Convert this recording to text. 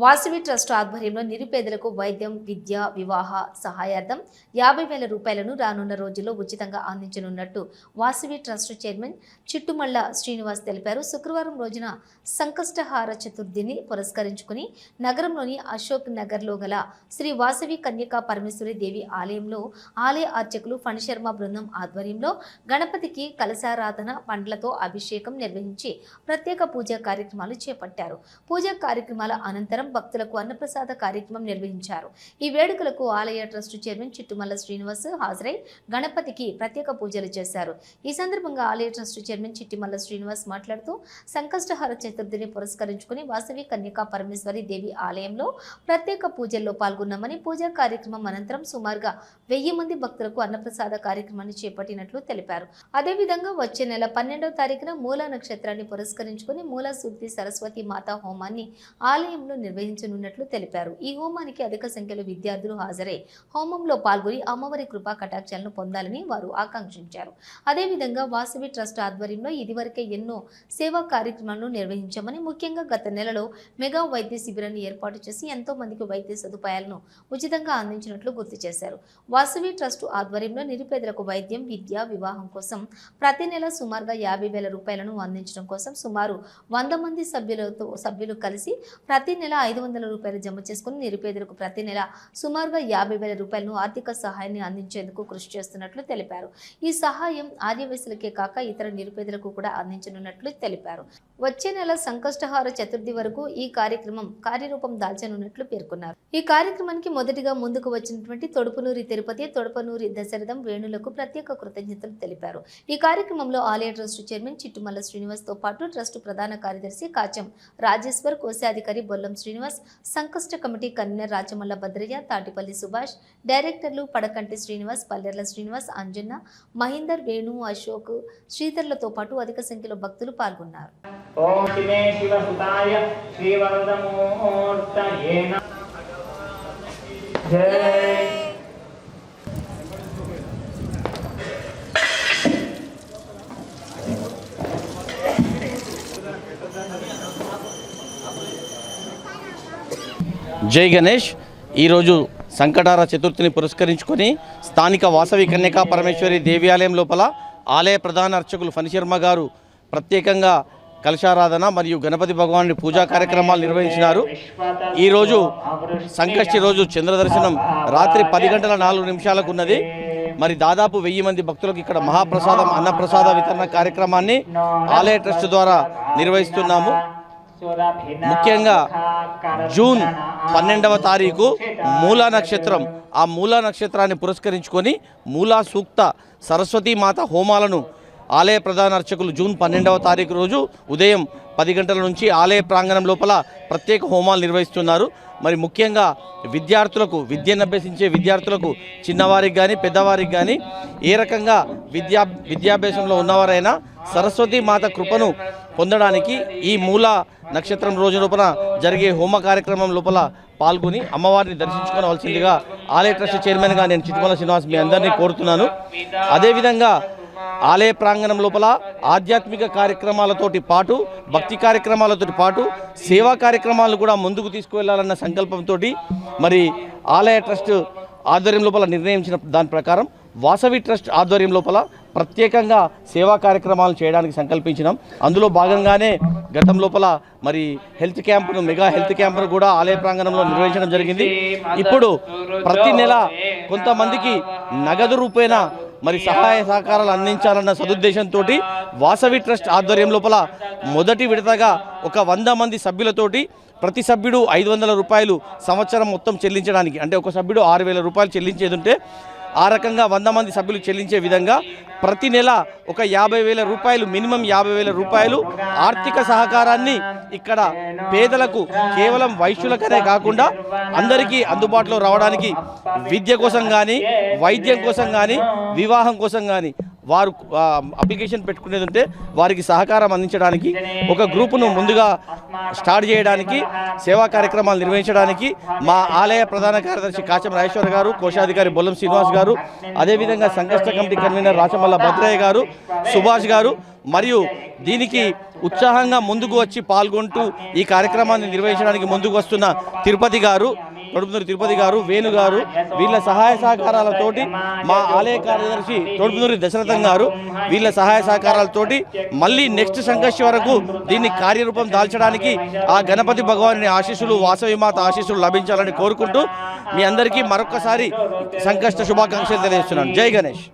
Vasavi trust ఆధ్వర్యంలో నిరుపేదలకు వైద్యం, విద్య, వివాహ సహాయార్థం 50,000 రూపాయలను రానున్న రోజుల్లో ఉచితంగా అందించనున్నట్టు వాసవి ట్రస్ట్ చైర్మన్ చిట్టుమల్ల శ్రీనివాస్ తెలిపారు. శుక్రవారం రోజున సంకష్టహార చతుర్థిని పురస్కరించుకుని నగరంలోని అశోక్ నగర్లో గల శ్రీ వాసవి కన్యకా పరమేశ్వరి దేవి ఆలయంలో ఆలయ అర్చకులు ఫణిశర్మ బృందం ఆధ్వర్యంలో గణపతికి కలశారాధన, పండ్లతో అభిషేకం నిర్వహించి ప్రత్యేక పూజా కార్యక్రమాలు చేపట్టారు. పూజా కార్యక్రమాల అనంతరం భక్తులకు అన్నప్రసాద కార్యక్రమం నిర్వహించారు. ఈ వేడుకలకు ఆలయ ట్రస్ట్ చైర్మన్ చిట్టుమల్ల శ్రీనివాస్ హాజరై గణపతికి ప్రత్యేక పూజలు చేశారు. ఈ సందర్భంగా ఆలయ ట్రస్ట్ చైర్మన్ చిట్టిమల్ల శ్రీనివాస్ మాట్లాడుతూ సంకష్టహార చతుర్థిని పురస్కరించుకుని వాసవి కన్యకా పరమేశ్వరి దేవి ఆలయంలో ప్రత్యేక పూజల్లో పాల్గొన్నామని, పూజా కార్యక్రమం అనంతరం సుమారుగా 1000 మంది భక్తులకు అన్నప్రసాద కార్యక్రమాన్ని చేపట్టినట్లు తెలిపారు. అదేవిధంగా వచ్చే నెల 12వ తారీఖున మూలా నక్షత్రాన్ని పురస్కరించుకుని మూలా సూక్తి సరస్వతి మాతా హోమాన్ని ఆలయంలో నిర్వహించనున్నట్లు తెలిపారు. ఈ హోమానికి అధిక సంఖ్యలో విద్యార్థులు హాజరై హోమంలో పాల్గొని అమ్మవారి కృపా కటాక్షాలను పొందాలని వారు ఆకాంక్షించారు. అదేవిధంగా వాసవి ట్రస్ట్ ఆధ్వర్యంలో ఇదివరకే ఎన్నో సేవా కార్యక్రమాలను నిర్వహించామని, ముఖ్యంగా గత నెలలో మెగా వైద్య శిబిరాన్ని ఏర్పాటు చేసి ఎంతో మందికి వైద్య సదుపాయాలను ఉచితంగా అందించినట్లు గుర్తు చేశారు. వాసవి ట్రస్ట్ ఆధ్వర్యంలో నిరుపేదలకు వైద్యం, విద్య, వివాహం కోసం ప్రతి నెల సుమారుగా 50,000 రూపాయలను అందించడం కోసం సుమారు 100 మంది సభ్యులు కలిసి ప్రతి నెల 500 రూపాయలు జమ చేసుకుని నిరుపేదలకు ప్రతి నెల సుమారుగా 50,000 రూపాయలను ఆర్థిక సహాయాన్ని అందించేందుకు కృషి చేస్తున్నట్లు తెలిపారు. ఈ సహాయం ఆర్యవైశ్యులకే కాక ఇతర నిరుపేదలకు కూడా అందించనున్నట్లు తెలిపారు. వచ్చే నెల సంకష్టహార చతుర్థి వరకు ఈ కార్యక్రమం కార్యరూపం దాల్చనున్నట్లు పేర్కొన్నారు. ఈ కార్యక్రమానికి మొదటిగా ముందుకు వచ్చినటువంటి తొడుపునూరి తిరుపతి, తొడుపనూరి దశరథం వేణులకు ప్రత్యేక కృతజ్ఞతలు తెలిపారు. ఈ కార్యక్రమంలో ఆలయ ట్రస్ట్ చైర్మన్ చిట్టుమల్ల శ్రీనివాస్ తో పాటు ట్రస్ట్ ప్రధాన కార్యదర్శి కాచం రాజేశ్వర్, కోశాధికారి బొల్లం శ్రీనివాస్, సంకష్ట కమిటీ కన్వీనర్ రాచమల్ల భద్రయ్య, తాటిపల్లి సుభాష్, డైరెక్టర్లు పడకంటి శ్రీనివాస్, పల్లెర్ల శ్రీనివాస్, అంజన్న, మహేందర్, వేణు, అశోక్, శ్రీధర్లతో పాటు అధిక సంఖ్యలో భక్తులు పాల్గొన్నారు. జై గణేష్. ఈరోజు సంకటార చతుర్థిని పురస్కరించుకొని స్థానిక వాసవి కన్యకా పరమేశ్వరి దేవాలయం లోపల ఆలయ ప్రధాన అర్చకులు ఫణిశర్మ గారు ప్రత్యేకంగా కలశారాధన మరియు గణపతి భగవానుడి పూజా కార్యక్రమాలు నిర్వహించినారు. ఈరోజు సంకష్టి రోజు చంద్రదర్శనం రాత్రి 10 గంటల 4 నిమిషాలకు ఉన్నది. మరి దాదాపు 1000 మంది భక్తులకు ఇక్కడ మహాప్రసాదం, అన్నప్రసాద వితరణ కార్యక్రమాన్ని ఆలయ ట్రస్ట్ ద్వారా నిర్వహిస్తున్నాము. ముఖ్యంగా జూన్ 12వ తారీఖు మూలా నక్షత్రం. ఆ మూలా నక్షత్రాన్ని పురస్కరించుకొని మూలా సూక్త సరస్వతి మాత హోమాలను ఆలయ ప్రధాన అర్చకులు జూన్ 12వ తారీఖు రోజు ఉదయం 10 గంటల నుంచి ఆలయ ప్రాంగణం లోపల ప్రత్యేక హోమాలు నిర్వహిస్తున్నారు. మరి ముఖ్యంగా విద్యార్థులకు, విద్యను అభ్యసించే విద్యార్థులకు, చిన్నవారికి కానీ పెద్దవారికి కానీ ఏ రకంగా విద్యాభ్యాసంలో ఉన్నవారైనా సరస్వతి మాత కృపను పొందడానికి ఈ మూల నక్షత్రం రోజు లోపల జరిగే హోమ కార్యక్రమం లోపల పాల్గొని అమ్మవారిని దర్శించుకోవాల్సిందిగా ఆలయ ట్రస్ట్ చైర్మన్గా నేను చిట్టుమల్ల శ్రీనివాస్ మీ అందరినీ కోరుతున్నాను. అదేవిధంగా ఆలయ ప్రాంగణం లోపల ఆధ్యాత్మిక కార్యక్రమాలతోటి పాటు, భక్తి కార్యక్రమాలతో పాటు సేవా కార్యక్రమాలు కూడా ముందుకు తీసుకువెళ్లాలన్న సంకల్పంతో మరి ఆలయ ట్రస్ట్ ఆధ్వర్యం లోపల నిర్ణయించిన దాని ప్రకారం వాసవి ట్రస్ట్ ఆధ్వర్యం లోపల ప్రత్యేకంగా సేవా కార్యక్రమాలు చేయడానికి సంకల్పించినాం. అందులో భాగంగానే గతం లోపల మరి హెల్త్ క్యాంపును, మెగా హెల్త్ క్యాంపును కూడా ఆలయ ప్రాంగణంలో నిర్వహించడం జరిగింది. ఇప్పుడు ప్రతి నెల కొంతమందికి నగదు రూపేణ మరి సహాయ సహకారాలు అందించాలన్న సదుద్దేశంతో వాసవి ట్రస్ట్ ఆధ్వర్యం లోపల మొదటి విడతగా ఒక 100 మంది సభ్యులతోటి ప్రతి సభ్యుడు 500 రూపాయలు సంవత్సరం మొత్తం చెల్లించడానికి, అంటే ఒక సభ్యుడు 6,000 రూపాయలు చెల్లించేది ఉంటే ఆ రకంగా 100 మంది సభ్యులు చెల్లించే విధంగా ప్రతి నెల ఒక 50,000 రూపాయలు, మినిమం 50,000 రూపాయలు ఆర్థిక సహకారాన్ని ఇక్కడ పేదలకు, కేవలం వైశ్యులకనే కాకుండా అందరికీ అందుబాటులో రావడానికి, విద్య కోసం కానీ, వైద్యం కోసం కానీ, వివాహం కోసం కానీ వారు అప్లికేషన్ పెట్టుకునేది ఉంటే వారికి సహకారం అందించడానికి, ఒక గ్రూపును ముందుగా స్టార్ట్ చేయడానికి, సేవా కార్యక్రమాలు నిర్వహించడానికి మా ఆలయ ప్రధాన కార్యదర్శి కాచం రాజేశ్వర్ గారు, కోశాధికారి బొల్లం శ్రీనివాస్ గారు, అదేవిధంగా సంకష్ట కమిటీ కన్వీనర్ రాచమల్ల భద్రయ్య గారు, సుభాష్ గారు మరియు దీనికి ఉత్సాహంగా ముందుకు వచ్చి పాల్గొంటూ ఈ కార్యక్రమాన్ని నిర్వహించడానికి ముందుకు వస్తున్న తిరుపతి గారు, తొడుపునూరి తిరుపతి గారు, వేణు గారు, వీళ్ళ సహాయ సహకారాలతోటి మా ఆలయ కార్యదర్శి తొడుపునూరి దశరథం గారు, వీళ్ళ సహాయ సహకారాలతోటి మళ్ళీ నెక్స్ట్ సంకష్టి వరకు దీన్ని కార్యరూపం దాల్చడానికి ఆ గణపతి భగవాని ఆశీస్సులు, వాసవి మాత ఆశీస్సులు లభించాలని కోరుకుంటూ మీ అందరికీ మరొకసారి సంకష్ట శుభాకాంక్షలు తెలియజేస్తున్నాను. జై గణేష్.